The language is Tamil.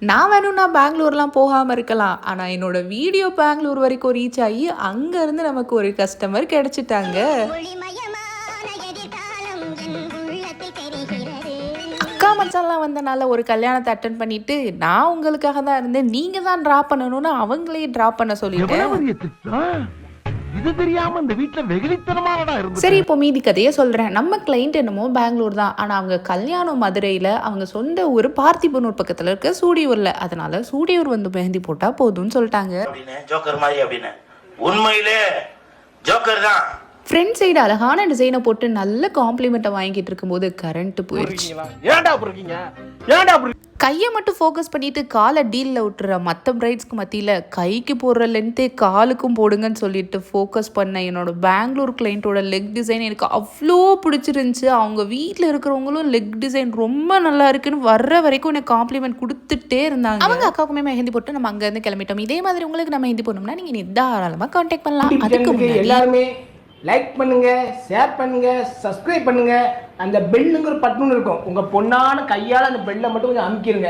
நான் வேணும்னா பெங்களூர்லாம் போகாம இருக்கலாம். ஆனா என்னோட வீடியோ பெங்களூர் வரைக்கும் ரீச் ஆகி அங்க இருந்து நமக்கு ஒரு கஸ்டமர் கிடைச்சிட்டாங்க. அக்கா மச்சான்லாம் வந்தனால ஒரு கல்யாணத்தை அட்டெண்ட் பண்ணிட்டு நான் உங்களுக்காக தான் இருந்தேன், நீங்க தான் டிராப் பண்ணணும்னு அவங்களையும் டிராப் பண்ண சொல்லிட்டேன். இது தெரியாம இந்த வீட்ல வெகுளித்தனமானடா இருந்து. சரி, இப்போ மீதி கதையை சொல்றேன். நம்ம கிளைண்ட் என்னமோ பெங்களூர் தான், ஆனா அவங்க கல்யாணம் மதுரையில, அவங்க சொந்த ஊர் பார்த்திபனூர் பக்கத்துல இருக்க சூடியூர்ல. அதனால சூடியூர் வந்து மெஹந்தி போட்டா போதும்னு சொல்லிட்டாங்க. ஜோக்கர் மாதிரி அப்படின்னு உண்மையிலே ஜோக்கர் தான். ஃப்ரண்ட் சைடு அழகான டிசைனை போட்டு நல்ல காம்ப்ளிமெண்ட்டை வாங்கிட்டு இருக்கும்போது கரண்ட் போயிடுச்சு. கையை மட்டும் ஃபோக்கஸ் பண்ணிட்டு காலை டீலில் விட்டுற மற்ற பிரைட்ஸ்க்கு மத்தியில் கைக்கு போடுற லென்த்தே காலுக்கும் போடுங்கன்னு சொல்லிட்டு ஃபோக்கஸ் பண்ண என்னோட பெங்களூர் கிளைண்ட்டோட லெக் டிசைன் எனக்கு அவ்வளோ பிடிச்சிருந்துச்சு. அவங்க வீட்டில் இருக்கிறவங்களும் லெக் டிசைன் ரொம்ப நல்லா இருக்குன்னு வர்ற வரைக்கும் எனக்கு காம்ப்ளிமெண்ட் கொடுத்துட்டே இருந்தாங்க. அவங்க அக்காவுக்குமே மெஹந்தி போட்டு நம்ம அங்கேருந்து கிளம்பிட்டோம். இதே மாதிரி உங்களுக்கு நம்ம மெஹந்தி போடணும்னா நீங்கள் தாராளமாக கான்டாக்ட் பண்ணலாம். அதுக்கு எல்லாருமே லைக் பண்ணுங்க, ஷேர் பண்ணுங்க, சப்ஸ்கிரைப் பண்ணுங்க. அந்த பெல்லுங்கிற பட்டன் இருக்கும், உங்க பொண்ணான கையால அந்த பெல்லை மட்டும் கொஞ்சம் அமுக்கிருங்க.